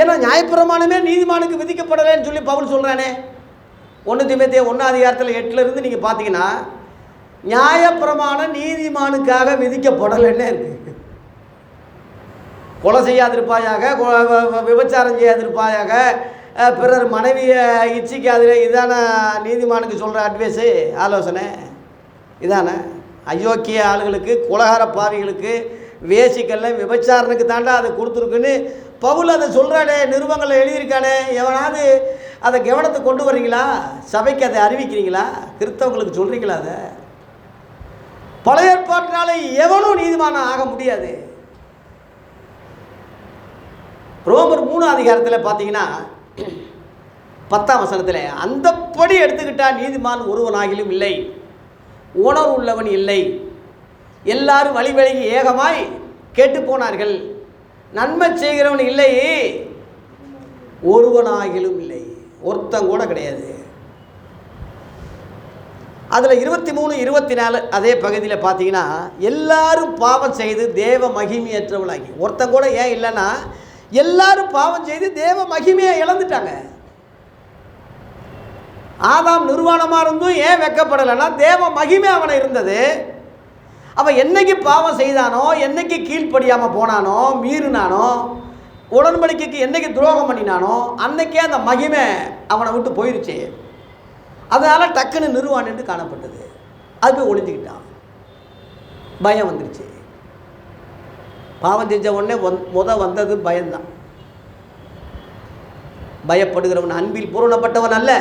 ஏன்னா நியாயப்பிரமாணமே நீதிமானுக்கு விதிக்கப்படலைன்னு சொல்லி பவுல் சொல்கிறானே. 1 தீமோத்தேயு 1 அதிகாரத்தில் 8 நீங்கள் பார்த்தீங்கன்னா, நியாயப்பிரமாணம் நீதிமானுக்காக விதிக்கப்படலைன்னே இருக்கு. கொலை செய்யாதிருப்பாயாக, விபச்சாரம் செய்யாதிருப்பாயாக, பிறர் மனைவியை இச்சிக்காது, இதான நீதிமானுக்கு சொல்கிற அட்வைஸு, ஆலோசனை இதானே? அயோக்கிய ஆளுகளுக்கு, குலகார பாவிகளுக்கு, வேசிக்கல்ல விபச்சாரனுக்கு தாண்டா அதை கொடுத்துருக்குன்னு பவுல் அதை சொல்கிறானே, நிருபங்களில் எழுதியிருக்கானே. எவனாவது அதை கவனத்தை கொண்டு வர்றீங்களா? சபைக்கு அதை அறிவிக்கிறீங்களா? கிறிஸ்தவங்களுக்கு சொல்கிறீங்களா? அதை பழைய ஏற்பாட்டினால எவனும் நீதிமானம் ஆக முடியாது. ரோமர் 3 அதிகாரத்தில் பார்த்தீங்கன்னா 10ஆம் வசனத்தில், அந்தப்படி எடுத்துக்கிட்டால் நீதிமான் ஒருவனாகிலும் இல்லை, உணர்வு உள்ளவன் இல்லை, எல்லாரும் வழி விலகி ஏகமாய் கேட்டு போனார்கள், நன்மை செய்கிறவன் இல்லை, ஒருவனாகிலும் இல்லை. ஒருத்தன் கூட கிடையாது. அதில் 23, 24 அதே பகுதியில் பார்த்தீங்கன்னா, எல்லாரும் பாவம் செய்து தேவ மகிமையற்றவளாகி. ஒருத்தன் கூட ஏன் இல்லைன்னா, எல்லாரும் பாவம் செய்து தேவ மகிமையை இழந்துட்டாங்க. ஆதாம் நிர்வாணமாக இருந்தும் ஏன் வெட்கப்படலைன்னா, தேவ மகிமை அவனை இருந்தது. அவன் என்னைக்கு பாவம் செய்தானோ, என்னைக்கு கீழ்ப்படியாமல் போனானோ, மீறினானோ, உடன்படிக்கைக்கு என்னைக்கு துரோகம் பண்ணினானோ, அன்னைக்கே அந்த மகிமை அவனை விட்டு போயிடுச்சு. அதனால் டக்குன்னு நிர்வாணம் என்று காணப்பட்டது. அது போய் ஒளிஞ்சிக்கிட்டான். பயம் வந்துடுச்சு. பாவம் செஞ்ச உடனே வந்தது பயம்தான். பயப்படுகிறவன் அன்பில் பூரணப்பட்டவன் அல்ல.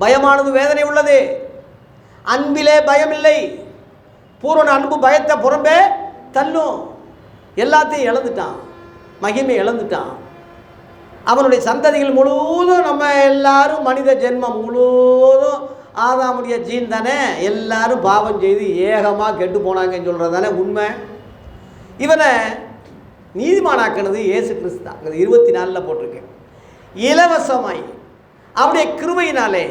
பயமானது வேதனை உள்ளது. அன்பிலே பயம் இல்லை. பூரண அன்பு பயத்தை புறம்பே தள்ளும். எல்லாத்தையும் இழந்துட்டான், மகிமை இழந்துட்டான். அவனுடைய சந்ததிகள் முழுவதும் நம்ம எல்லாரும் மனித ஜென்மம் முழுவதும் ஆதாமுடைய ஜீன் தானே. எல்லாரும் பாவம் செய்து ஏகமாக கெட்டு போனாங்கன்னு சொல்கிறது தானே உண்மை. இவனை நீதிமானாக்கினது இயேசு கிறிஸ்து தான். 24 போட்டிருக்கேன். இலவசமாய் அவருடைய கிருபையினாலே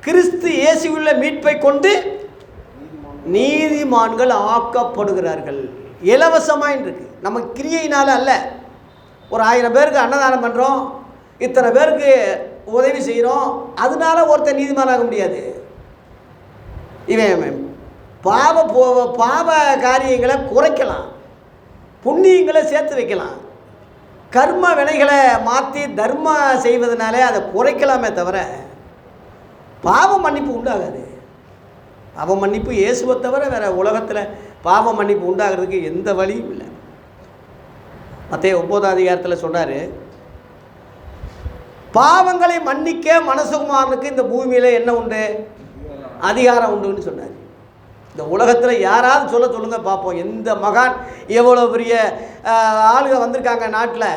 கிறிஸ்து இயேசுவுள்ள மீட்பை கொண்டு நீதிமான்கள் ஆக்கப்படுகிறார்கள். இலவசமாய் இருக்கு. நம்ம கிரியையினால அல்ல. ஒரு 1000 பேருக்கு அன்னதானம் பண்ணுறோம், இத்தனை பேருக்கு உதவி செய்கிறோம், அதனால ஒருத்தர் நீதிமானாக முடியாது. இவன் பாவ காரியங்களை குறைக்கலாம், புண்ணியங்களை சேர்த்து வைக்கலாம். கர்ம வினைகளை மாற்றி தர்மம் செய்வதனாலே அதை குறைக்கலாமே தவிர பாவ மன்னிப்பு உண்டாகாது. பாவ மன்னிப்பு இயேசுவை தவிர வேறு உலகத்தில் பாவ மன்னிப்பு உண்டாகிறதுக்கு எந்த வழியும் இல்லை. மத்தேயு 9ஆம் அதிகாரத்தில் சொன்னார், பாவங்களை மன்னிக்க மனசுகுமாரனுக்கு இந்த பூமியில் என்ன உண்டு? அதிகாரம் உண்டுன்னு சொன்னார். இந்த உலகத்தில் யாராவது சொல்லுங்க பார்ப்போம். எந்த மகான், எவ்வளோ பெரிய ஆளுக வந்திருக்காங்க நாட்டில்,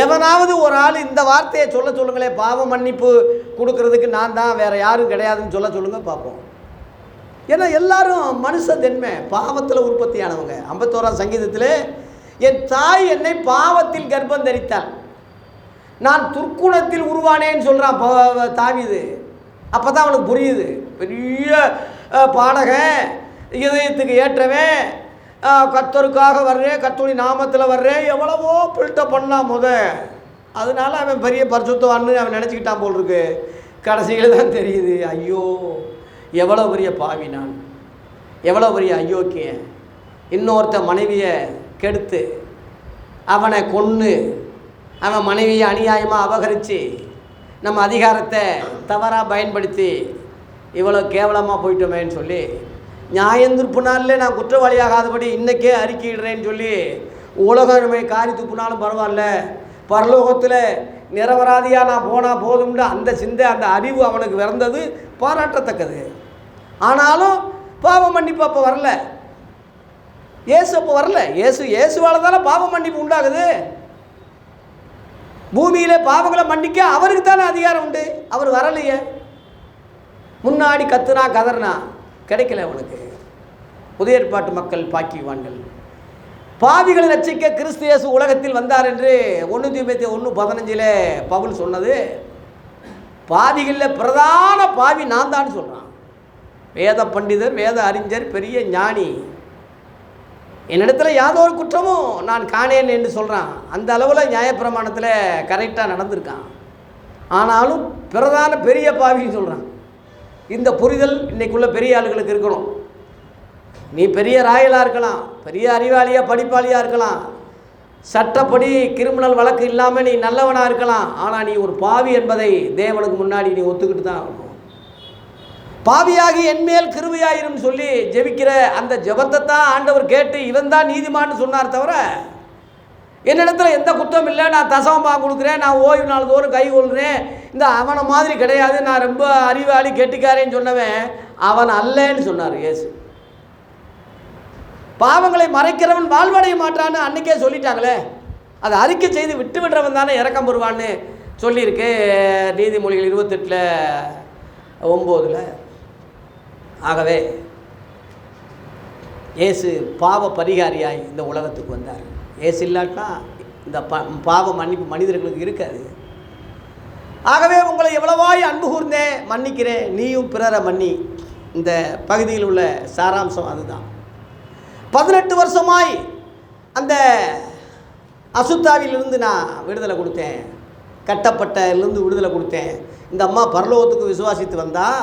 எவனாவது ஒரு ஆள் இந்த வார்த்தையை சொல்லுங்களே, பாவ மன்னிப்பு கொடுக்கறதுக்கு நான் தான், வேறு யாரும் கிடையாதுன்னு சொல்லுங்க பார்ப்போம். ஏன்னா எல்லாரும் மனுஷ தென்மை, பாவத்தில் உற்பத்தியானவங்க. 51ஆம் சங்கீதத்தில், என் தாய் என்னை பாவத்தில் கர்ப்பம் தரித்தாள், நான் துர்க்குணத்தில் உருவானேன்னு சொல்கிறான் தாவீது. அப்போ தான் அவனுக்கு புரியுது. பெரிய பாடகன், இதயத்துக்கு ஏற்றவன், கர்த்தருக்காக வர்றேன், கர்த்தருடைய நாமத்தில் வர்றேன், எவ்வளவோ பில்டப் பண்ணான் அதனால அவன் பெரிய பரிசுத்தவான்னு அவன் நினச்சிக்கிட்டான் போல் இருக்கு. கடைசியில் தான் தெரியுது, ஐயோ எவ்வளோ பெரிய பாவி நான், எவ்வளோ பெரிய அயோக்கியன். இன்னொருத்த மனைவியை கெடுத்து அவனை கொன்று அவன் மனைவியை அநியாயமாக அபகரித்து நம்ம அதிகாரத்தை தவறாக பயன்படுத்தி இவ்வளோ கேவலமாக போயிட்டோமேன்னு சொல்லி நியாயந்திருப்பு நாளில் நான் குற்றவாளியாகாதபடி இன்றைக்கே அறிக்கையிடுறேன்னு சொல்லி உலகமே காரி துப்புனாலும் பரவாயில்ல, பரலோகத்தில் நிரபராதியாக நான் போனால் போதும்னு அந்த சிந்தை, அந்த அறிவு அவனுக்கு பிறந்தது பாராட்டத்தக்கது. ஆனாலும் பாவ மன்னிப்பு அப்போ வரல. இயேசு அப்போ வரல. இயேசுவால் தானே பாவ மன்னிப்பு உண்டாகுது. பூமியில் பாவங்களை மன்னிக்க அவருக்கு தானே அதிகாரம் உண்டு. அவர் வரலையே. முன்னாடி கத்துனா கதறினா கிடைக்கல அவனுக்கு. புதிய ஏற்பாட்டு மக்கள் பாக்கியவான்கள். பாவிகளை ரட்சிக்க கிறிஸ்து இயேசு உலகத்தில் வந்தார் என்று 1 தீமோத்தேயு 1:15 பவுல் சொன்னது. பாவிகளில் பிரதான பாவி நான் தான் சொல்கிறான். வேத பண்டிதர், வேத அறிஞர், பெரிய ஞானி, என்னிடத்தில் யாதோ ஒரு குற்றமும் நான் காணேன் என்று சொல்கிறான். அந்த அளவில் நியாயப்பிரமாணத்தில் கரெக்டாக நடந்திருக்கான். ஆனாலும் பிரதான பெரிய பாவின்னு சொல்கிறான். இந்த புரிதல் இன்றைக்குள்ள பெரிய ஆளுகளுக்கு இருக்கணும். நீ பெரிய ராயலாக இருக்கலாம், பெரிய அறிவாளியாக படிப்பாளியாக இருக்கலாம், சட்டப்படி கிரிமினல் வழக்கு இல்லாமல் நீ நல்லவனாக இருக்கலாம். ஆனால் நீ ஒரு பாவி என்பதை தேவனுக்கு முன்னாடி நீ ஒத்துக்கிட்டு தான் ஆகணும். பாவியாகி என்மேல் கிருபையாயிரும் சொல்லி ஜெபிக்கிற அந்த ஜெபத்தை தான் ஆண்டவர் கேட்டு இவன் தான் நீதிமான்னு சொன்னார். தவிர என்னிடத்துல எந்த குற்றம் இல்லை, நான் தசமமாக கொடுக்குறேன், நான் ஓய்வு நாள் தோறும் கை கொள்கிறேன், இந்த அவனை மாதிரி கிடையாது, நான் ரொம்ப அறிவாளி கெட்டிக்காரேன்னு சொன்னவன் அவன் அல்லன்னு சொன்னார் இயேசு. பாவங்களை மறைக்கிறவன் வாழ்வடைய மாட்டான்னு அன்றைக்கே சொல்லிட்டாங்களே, அதை அறிக்கை செய்து விட்டு விடுறவன் தானே இறக்கம் பெறுவான்னு சொல்லியிருக்கு நீதிமொழிகள் 28:9. ஆகவே இயேசு பாவ பரிகாரியாய் இந்த உலகத்துக்கு வந்தார். இயேசு இல்லாட்டா இந்த பாவ மன்னிப்பு மனிதர்களுக்கு இருக்காது. ஆகவே உங்களை எவ்வளவாய் அன்பு கூர்ந்தேன், மன்னிக்கிறேன், நீயும் பிறரை மன்னி. இந்த பகுதியில் உள்ள சாராம்சம் அதுதான். 18 வருஷமாய் அந்த அசுத்தாவிலிருந்து நான் விடுதலை கொடுத்தேன், கட்டப்பட்டிலிருந்து விடுதலை கொடுத்தேன். இந்த அம்மா பரலோகத்துக்கு விசுவாசித்து வந்தால்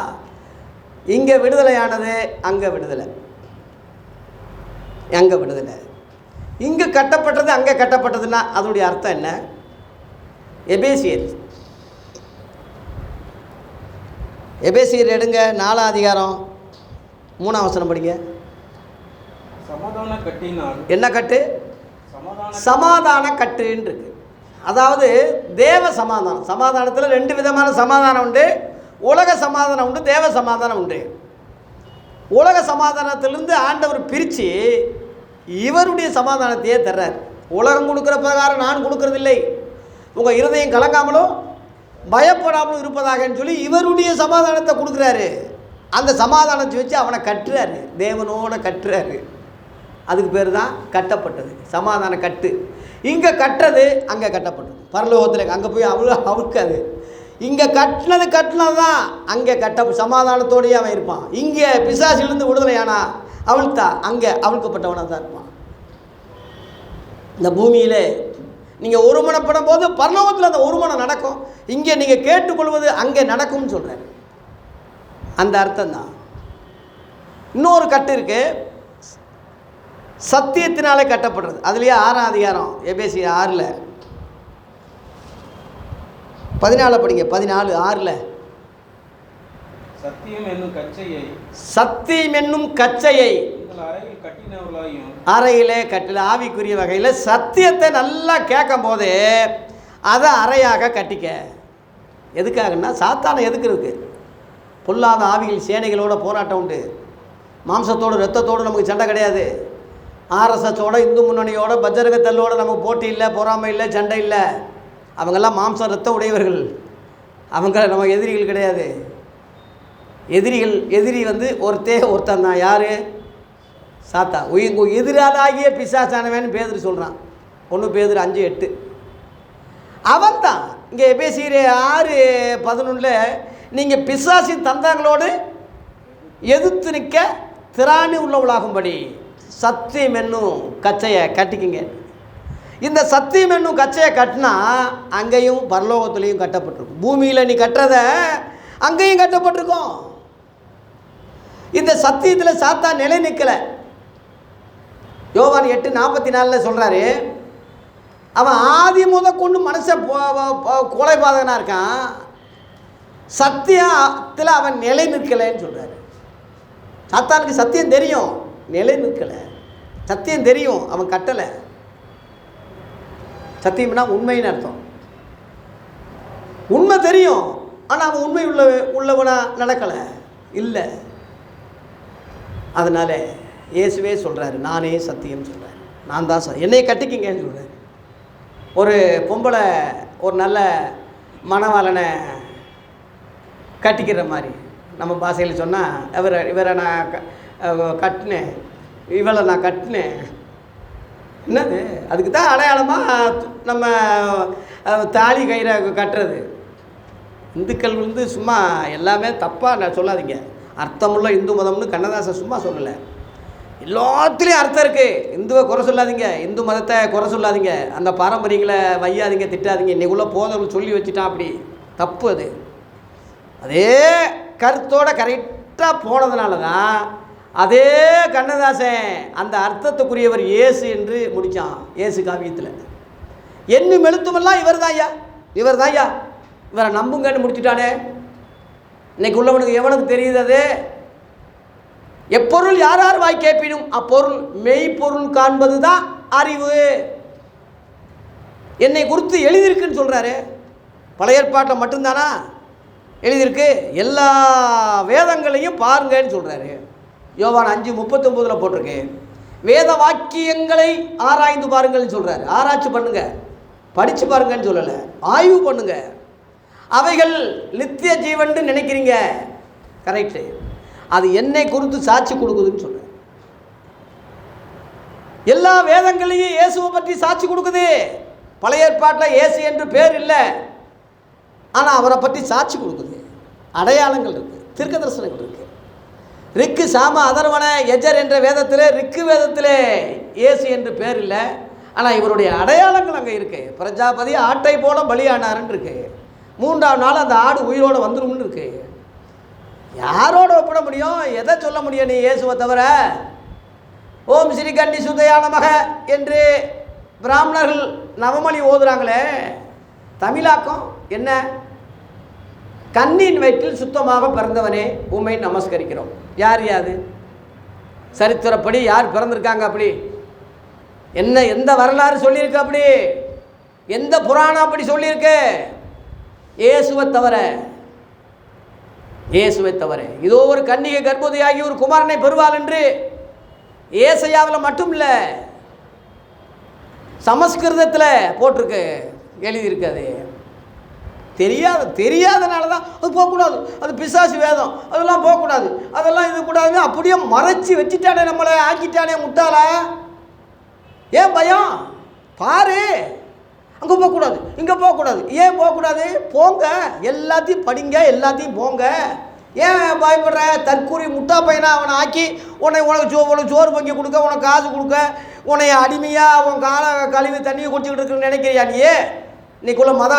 இங்கே விடுதலையானது, அங்கே விடுதலை, அங்கே விடுதலை. இங்கே கட்டப்பட்டது அங்கே கட்டப்பட்டதுன்னா அதனுடைய அர்த்தம் என்ன? எபேசியர் எடுங்க, 4ஆம் அதிகாரம் 3ஆம் வசனம் படிங்க. என்ன கட்டு? சமாதான கட்டுன்னு இருக்கு. அதாவது தேவ சமாதானம். சமாதானத்தில் 2 விதமான சமாதானம் உண்டு. உலக சமாதானம் உண்டு, தேவ சமாதானம் உண்டு. உலக சமாதானத்திலிருந்து ஆண்டவர் பிரித்து இவருடைய சமாதானத்தையே தர்றார். உலகம் கொடுக்குற பிரகாரம் நான் கொடுக்கறதில்லை, உங்கள் இருதயம் கலங்காமலும் பயப்படாமலும் இருப்பதாகன்னு சொல்லி இவருடைய சமாதானத்தை கொடுக்குறாரு. அந்த சமாதானத்தை வச்சு அவனை கட்டுறாரு, தேவனோட கட்டுறாரு. அதுக்கு பேர் தான் கட்டப்பட்டது, சமாதான கட்டு. இங்கே கட்டுறது அங்கே கட்டப்பட்டது. பரலோகத்தில் அங்கே போய் அவுக்காது. இங்கே கட்டினது தான் அங்கே சமாதானத்தோடையே அவன் இருப்பான். இங்கே பிசாசிலிருந்து விடுதலையானா அவள்தா அங்கே அவிழ்க்கப்பட்டவனாக தான் இருப்பான். இந்த பூமியில் நீங்கள் ஒருமனப்படும் போது பரலோகத்தில் அந்த ஒருமனம் நடக்கும். இங்கே நீங்கள் கேட்டுக்கொள்வது அங்கே நடக்கும்னு சொல்கிறார். அந்த அர்த்தம் தான். இன்னொரு கட்டு இருக்குது, சத்தியத்தினாலே கட்டப்படுறது. அதுலேயே 6ஆம் அதிகாரம் எபேசியர் 6 14 படிங்க. 14:6 சத்தியம் என்னும் கச்சையை அறையிலே கட்டல. ஆவிக்குரிய வகையில் சத்தியத்தை நல்லா கேட்கும் போது அதை அறையாக கட்டிக்க. எதுக்காகன்னா சாத்தானை எதுக்குறதுக்கு. பொல்லாத ஆவிகள் சேனைகளோட போராட்டம் உண்டு. மாம்சத்தோடு இரத்தத்தோடு நமக்கு சண்டை கிடையாது. ஆர்எஸ்எஸோட, இந்து முன்னணியோட, பஜ்ரங்கத்தல்லோடு நமக்கு போட்டி இல்லை, பொறாமை இல்லை, சண்டை இல்லை. அவங்கெல்லாம் மாம்சம் இரத்த உடையவர்கள். அவங்க நம்ம எதிரிகள் கிடையாது. எதிரி வந்து ஒருத்தன் தான். யார்? சாத்தா. எதிராளாகிய பிசாசானவன் பேதுரு சொல்கிறான். 1 பேதுரு 5:8. அவன் தான் இங்கே எபேசியர் 6:11 நீங்கள் பிசாசின் தந்தங்களோடு எதிர்த்து நிற்க திராணி உள்ளவளாகும்படி சத்தியம் என்னும் கச்சையை கட்டிக்கிங்க. இந்த சத்தியம் என்னும் கச்சையை கட்டினா அங்கேயும் பரலோகத்துலேயும் கட்டப்பட்டிருக்கும். பூமியில் நீ கட்டுறத அங்கேயும் கட்டப்பட்டிருக்கும். இந்த சத்தியத்தில் சாத்தா நிலை நிற்கலை. யோவான் 8:44 சொல்கிறாரு, அவன் ஆதி கொண்டு மனுஷன் கொலைபாதகனாக இருக்கான், சத்தியத்தில் அவன் நிலை நிற்கலைன்னு சொல்கிறாரு. சாத்தானுக்கு சத்தியம் தெரியும், நிலை நிற்கலை. சத்தியம் தெரியும், அவன் கட்டலை. சத்தியம்னா உண்மைன்னு அர்த்தம். உண்மை தெரியும், ஆனால் அவன் உண்மை உள்ளவனா நடக்கலை, இல்லை. அதனால் இயேசுவே சொல்கிறாரு, நானே சத்தியம் சொல்கிறார், நான் தான் என்னையை கட்டிக்கிங்கன்னு சொல்கிறார். ஒரு பொம்பளை ஒரு நல்ல மணவாளனை கட்டிக்கிற மாதிரி நம்ம பாஷையில் சொன்னால், இவரை நான் கட்டினேன், இவளை நான் கட்டினேன். என்னது? அதுக்கு தான் அடையாளமாக நம்ம தாலி கயிறை கட்டுறது. இந்துக்கள் வந்து சும்மா எல்லாமே தப்பாக நான் சொல்லாதீங்க. அர்த்தமுள்ள இந்து மதம்னு கண்ணதாசன் சும்மா சொல்லலை. எல்லாத்துலேயும் அர்த்தம் இருக்குது. இந்துவை குறை சொல்லாதீங்க, இந்து மதத்தை குறை சொல்லாதீங்க, அந்த பாரம்பரியங்களை வையாதீங்க, திட்டாதீங்க. இன்றைக்குள்ளே போதவர்கள் சொல்லி வச்சுட்டான், அப்படி தப்பு அது. அதே கருத்தோட கரெக்டாக போனதுனால தான் அதே கண்ணதாசன் அந்த அர்த்தத்துக்குரியவர் இயேசு என்று முடித்தான். இயேசு காவியத்தில் என்னும் எழுத்துமெல்லாம் இவர் தான்யா, இவர் தான்யா, இவரை நம்புங்கன்னு முடிச்சுட்டானே. இன்னைக்கு உள்ளவனுக்கு எவனுக்கு தெரியுது? அது எப்பொருள் யார் யார் வாய் கேட்பினும் அப்பொருள் மெய்ப்பொருள் காண்பது தான் அறிவு. என்னை குறித்து எழுதியிருக்குன்னு சொல்கிறாரு. பழைய ஏற்பாட்டில் மட்டும்தானா எழுதியிருக்கு? எல்லா வேதங்களையும் பாருங்கன்னு சொல்கிறாரு. யோவான் 5:39 போட்டிருக்கு. வேத வாக்கியங்களை ஆராய்ந்து பாருங்கள்னு சொல்கிறாரு. ஆராய்ச்சி பண்ணுங்க, படித்து பாருங்கன்னு சொல்லலை, ஆய்வு பண்ணுங்க. அவைகள் நித்திய ஜீவன் நினைக்கிறீங்க, கரெக்டு. அது என்னை குறித்து சாட்சி கொடுக்குதுன்னு சொல்கிறார். எல்லா வேதங்களையும் இயேசுவை பற்றி சாட்சி கொடுக்குது. பழைய ஏற்பாட்டில் இயேசு என்று பேர் இல்லை, ஆனால் அவரை பற்றி சாட்சி கொடுக்குது. அடையாளங்கள் இருக்குது, தீர்க்க தரிசனங்கள் இருக்குது. ரிக்கு, சாம, அதர்வன, எஜர் என்ற வேதத்தில், ரிக்கு வேதத்தில் இயேசு என்று பேர் இல்லை, ஆனால் இவருடைய அடையாளங்கள் அங்கே இருக்குது. பிரஜாபதி ஆட்டை போல பலியானாருன்னு இருக்கு. 3ஆம் நாள் அந்த ஆடு உயிரோடு வந்துரும்னு இருக்கு. யாரோட ஒப்பிட முடியும்? எதை சொல்ல முடியும் நீ இயேசுவை தவிர? ஓம் ஸ்ரீ கண்டி சுதையான மக என்று பிராமணர்கள் நவமணி ஓதுறாங்களே, தமிழாக்கம் என்ன? கண்ணின் வயிற்றில் சுத்தமாக பிறந்தவனே உம்மை நமஸ்கரிக்கிறோம். யார் யாது? சரித்திரப்படி யார் பிறந்திருக்காங்க? அப்படி என்ன, எந்த வரலாறு சொல்லியிருக்கு? அப்படி எந்த புராணம் அப்படி சொல்லியிருக்கு? இயேசுவை தவிர, இயேசுவை தவிர. இதோ ஒரு கன்னிகை கர்ப்பவதியாகி ஒரு குமாரனை பெறுவாள் என்று ஏசாயாவில் மட்டும் இல்லை, சமஸ்கிருதத்தில் போட்டிருக்கு, எழுதியிருக்காது. தெரியாதனால தான் அது போகக்கூடாது, அது பிசாசு வேதம், அதெல்லாம் போகக்கூடாது, அதெல்லாம் இது கூடாதுன்னு அப்படியே மறைச்சி வச்சுட்டானே, நம்மளை ஆக்கிட்டானே முட்டாளா. ஏன் பயம்? பாரு, அங்கே போகக்கூடாது, இங்கே போகக்கூடாது. ஏன் போகக்கூடாது? போங்க, எல்லாத்தையும் படிங்க, எல்லாத்தையும் போங்க. ஏன் பயப்படுற? தற்கூரி முட்டா பையனா அவனை ஆக்கி உனக்கு சோறு பங்கி கொடுக்க, உனக்கு காசு கொடுக்க, உன்னை அடிமையாக உன் காலை கழுவி தண்ணியை குடிச்சிக்கிட்டு இருக்குன்னு நினைக்கிறியா? நீ இன்னைக்குள்ள மத